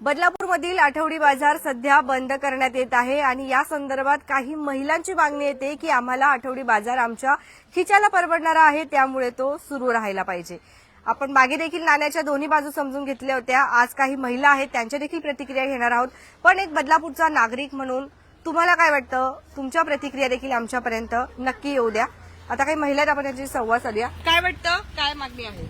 बदलापूरमधील आठवडी बाजार सध्या बंद करण्यात येत आहे आणि या संदर्भात काही महिलांची मागणी येते की आम्हाला आठवडी बाजार आमच्या खिशाला परवडणारा आहे, त्यामुळे तो सुरू राहायला पाहिजे. आपण मागे देखील नाण्याच्या दोन्ही बाजू समजून घेतल्या होत्या. आज काही महिला आहेत त्यांच्या देखील प्रतिक्रिया घेणार आहोत. पण एक बदलापूरचा नागरिक म्हणून तुम्हाला काय वाटतं, तुमच्या प्रतिक्रिया देखील आमच्यापर्यंत नक्की येऊ द्या. आता काही महिला आहेत, आपण त्यांची संवाद साधूया. काय वाटतं, काय मागणी आहे?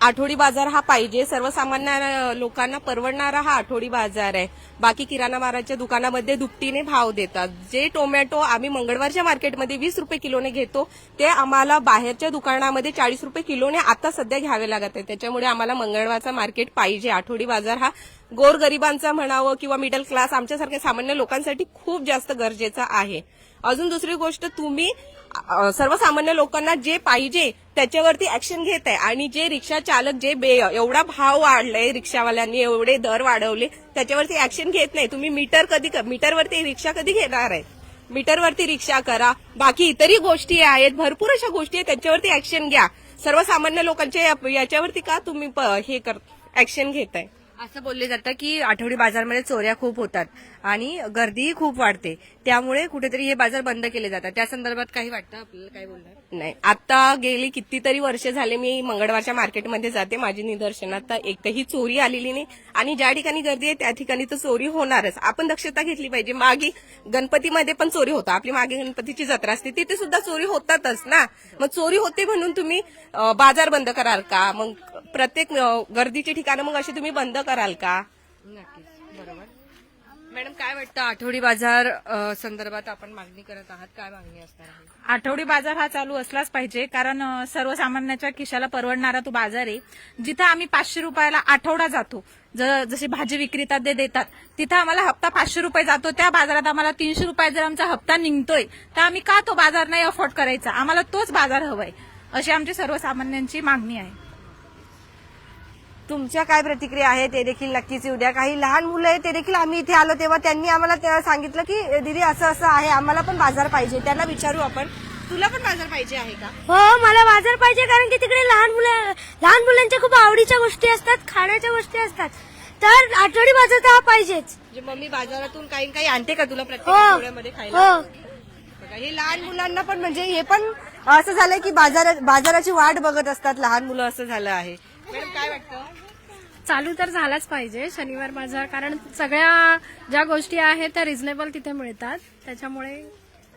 आठवडी बाजार हा पाहिजे. सर्वसामान्य लोकांना परवडणारा हा आठवडी बाजार आहे. बाकी किराणा मालाच्या दुकानामध्ये दुपटीने भाव देतात. जे टोमॅटो आम्ही मंगळवारच्या मार्केटमध्ये 20 रुपये किलोने घेतो ते आम्हाला बाहेरच्या दुकानामध्ये 40 रुपये किलोने आता सध्या घ्यावे लागत आहे. त्याच्यामुळे आम्हाला मंगळवारचा मार्केट पाहिजे. आठवडी बाजार हा गोरगरिबांचा म्हणावं किंवा मिडल क्लास आमच्यासारख्या सामान्य लोकांसाठी खूप जास्त गरजेचा आहे. अजून दुसरी गोष्ट, तुम्ही सर्वसामान्य लोकांना जे पाहिजे त्याच्यावरती ऍक्शन घेत आहे आणि जे रिक्षा चालक एवढा भाव वाढलाय, रिक्षावाल्यांनी एवढे दर वाढवले, त्याच्यावरती ऍक्शन घेत नाही. तुम्ही मीटरवरती रिक्षा कधी घेणार आहे? मीटरवरती रिक्षा करा. बाकी इतरही गोष्टी आहेत, भरपूर अशा गोष्टी आहेत, त्याच्यावरती ऍक्शन घ्या. सर्वसामान्य लोकांच्या याच्यावरती का तुम्ही ऍक्शन घेताय? असं बोलले जातं की आठवडी बाजारमध्ये चोऱ्या खूप होतात आणि गर्दीही खूप वाढते, त्यामुळे कुठेतरी हे बाजार बंद केले जातात. त्या संदर्भात काही वाटतं आपल्याला, काय बोलणार? नाही, आता गेली कितीतरी वर्ष झाले मी मंगळवारच्या मार्केटमध्ये जाते. माझी निदर्शनात एकही चोरी आलेली नाही आणि ज्या ठिकाणी गर्दी आहे त्या ठिकाणी तर चोरी होणारच. आपण दक्षता घेतली पाहिजे. मागे गणपतीमध्ये पण चोरी होतं. आपली मागे गणपतीची जत्रा असते, तिथे सुद्धा चोरी होतातच ना. मग चोरी होते म्हणून तुम्ही बाजार बंद कराल का? मग प्रत्येक गर्दीची ठिकाणं मग अशी तुम्ही बंद कराल का? नक्कीच, बरोबर. मॅडम, काय वाटतं आठवडी बाजार संदर्भात आपण मागणी करत आहात, काय मागणी असणार आहे? आठवडी बाजार हा चालू असलाच पाहिजे, कारण सर्वसामान्याच्या खिशाला परवडणारा तो बाजार आहे. जिथं आम्ही 500 रुपयाला आठवडा जातो, जसे भाजी विक्रेता ते देतात, तिथं आम्हाला हप्ता 500 रुपये जातो. त्या बाजारात आम्हाला 300 रुपये जर आमचा हप्ता निघतोय तर आम्ही का तो बाजार नाही अफोर्ड करायचा? आम्हाला तोच बाजार हवाय, अशी आमची सर्वसामान्यांची मागणी आहे. तुमच्या काय प्रतिक्रिया आहे ते देखील नक्कीच येऊ द्या. काही लहान मुलं आहेत, ते देखील आम्ही इथे आलो तेव्हा त्यांनी आम्हाला सांगितलं की दीदी असं असं आहे, आम्हाला पण बाजार पाहिजे. त्यांना विचारू आपण, तुला पण बाजार पाहिजे आहे का? हो, मला बाजार पाहिजे, कारण की तिकडे लहान मुलांच्या खूप आवडीच्या गोष्टी असतात, खाण्याच्या गोष्टी असतात. तर आठवडी बाजार तर हा पाहिजेच. म्हणजे मम्मी बाजारातून काही काही आणते का तुला प्रत्येक हो. आठवड्यामध्ये खायला? हो, बघा, हे लहान मुलांना पण म्हणजे हे पण असं झालंय की बाजाराची वाट बघत असतात लहान मुलं, असं झालं आहे. मॅडम, काय वाटतं? चालू तर झालाच पाहिजे शनिवार बाजार, कारण सगळ्या ज्या गोष्टी आहेत त्या रिझनेबल तिथे मिळतात. त्याच्यामुळे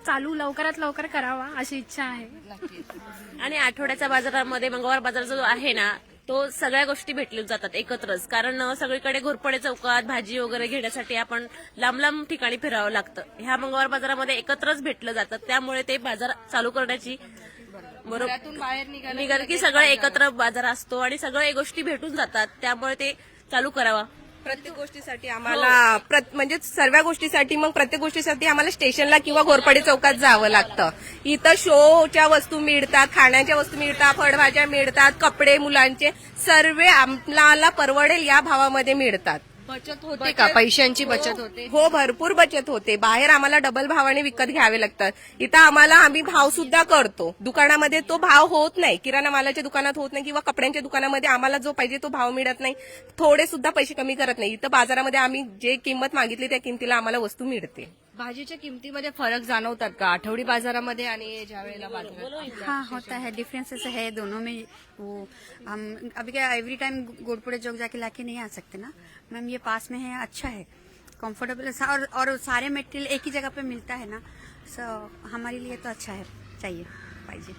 चालू लवकरात लवकर करावा अशी इच्छा आहे. आणि आठवड्याच्या बाजारामध्ये मंगळवार बाजार जो आहे ना, तो सगळ्या गोष्टी भेटल्या जातात एकत्रच. कारण सगळीकडे घोरपडे चौकात भाजी वगैरे घेण्यासाठी आपण लांब लांब ठिकाणी फिरावं लागतं. ह्या मंगळवार बाजारामध्ये एकत्रच भेटलं जातं, त्यामुळे ते बाजार चालू करण्याची बाहेर निघाल की सगळं एकत्र बाजार असतो आणि सगळ्या गोष्टी भेटून जातात, त्यामुळे ते चालू करावा. प्रत्येक गोष्टीसाठी आम्हाला म्हणजे सर्व गोष्टीसाठी, मग प्रत्येक गोष्टीसाठी आम्हाला स्टेशनला किंवा घोरपडे चौकात जावं लागतं. इथं शोच्या वस्तू मिळतात, खाण्याच्या वस्तू मिळतात, फळभाज्या मिळतात, कपडे मुलांचे सर्व आम्हाला परवडेल या भावामध्ये मिळतात. बचत होते का? पैशांची बचत होते? हो, भरपूर बचत होते. बाहेर आम्हाला डबल भावाने विकत घ्यावे लागतात. इथं आम्ही भाव सुद्धा करतो. दुकानामध्ये तो भाव होत नाही, किराणा मालाच्या दुकानात होत नाही किंवा कपड्यांच्या दुकानामध्ये आम्हाला जो पाहिजे तो भाव मिळत नाही. थोडे सुद्धा पैसे कमी करत नाही. इथं बाजारामध्ये आम्ही जे किंमत मागितली त्या किमतीला आम्हाला वस्तू मिळते. भाजीच्या किमतीमध्ये फरक जाणवतात का आठवडी बाजारामध्ये आणि ज्या वेळेला बाजारात? हाँ, होता है, डिफरेंसेस है दोनों में. वो हम अभी क्या एवरी टाइम गोडपुड़े चौक जाके लाके नहीं आ सकते ना मैम. ये पास में है, अच्छा है, कंफर्टेबल है और सारे मटेरियल एक ही जगह पे मिलता है ना, सो हमारे लिए तो अच्छा है, चाहिए पाहिजे.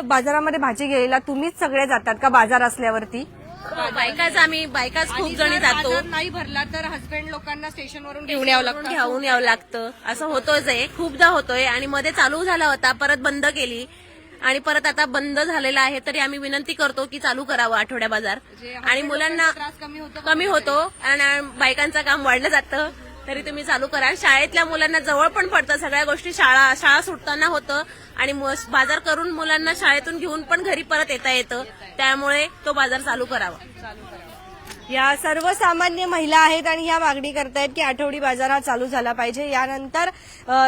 बाजारामध्ये भाजी घ्यायला तुम्हीच सगळे जातात का बाजार असल्यावरती? बायकाच खूप जणी जातो. बाजार नाही भरला तर हसबंड लोकांना स्टेशनवरून घेऊन यावं लागतं. असं होतोच आहे, खूपदा होतोय. आणि मध्ये चालू झाला होता, परत बंद केली आणि परत आता बंद झालेला आहे. तरी आम्ही विनंती करतो की चालू करावं आठवड्या बाजार, आणि मुलांना कमी होतो आणि बायकांचं काम वाढलं जातं. तरी तुम्ही चालू करा. शाळेतल्या मुलांना जवळ पण पडतं, सगळ्या गोष्टी शाळा सुटताना होतं आणि बाजार करून मुलांना शाळेतून घेऊन पण घरी परत येता येतं, त्यामुळे तो बाजार चालू करावा. या सर्वसामान्य महिला आहेत आणि ह्या मागणी करतायत की आठवडी बाजार हा चालू झाला पाहिजे. यानंतर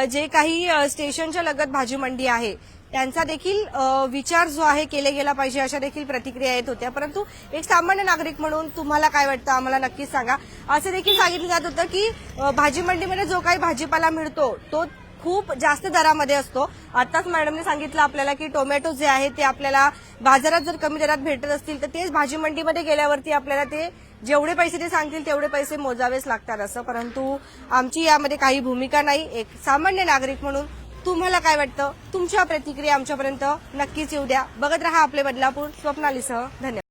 जे काही स्टेशनच्या लगत भाजी मंडी आहे त्यांचा देखील विचार जो आहे केले गेला पाहिजे अशा देखील प्रतिक्रिया येत होत्या. परंतु एक सामान्य नागरिक म्हणून तुम्हाला काय वाटतं आम्हाला नक्कीच सांगा. असं देखील सांगितलं जात होतं की भाजी मंडीमध्ये जो काही भाजीपाला मिळतो तो खूप जास्त दरामध्ये असतो. आताच मॅडमने सांगितलं आपल्याला की टोमॅटो जे आहे ते आपल्याला बाजारात जर कमी दरात भेटत असतील तर तेच भाजी मंडीमध्ये गेल्यावरती आपल्याला ते जेवढे पैसे ते सांगतील तेवढे पैसे मोजावेच लागतात असं. परंतु आमची यामध्ये काही भूमिका नाही. एक सामान्य नागरिक म्हणून तुम्हाला काय वाटतं, तुमच्या प्रतिक्रिया आमच्यापर्यंत नक्कीच येऊ द्या. बघत रहा आपले बदलापूर. स्वप्नालीसह धन्यवाद.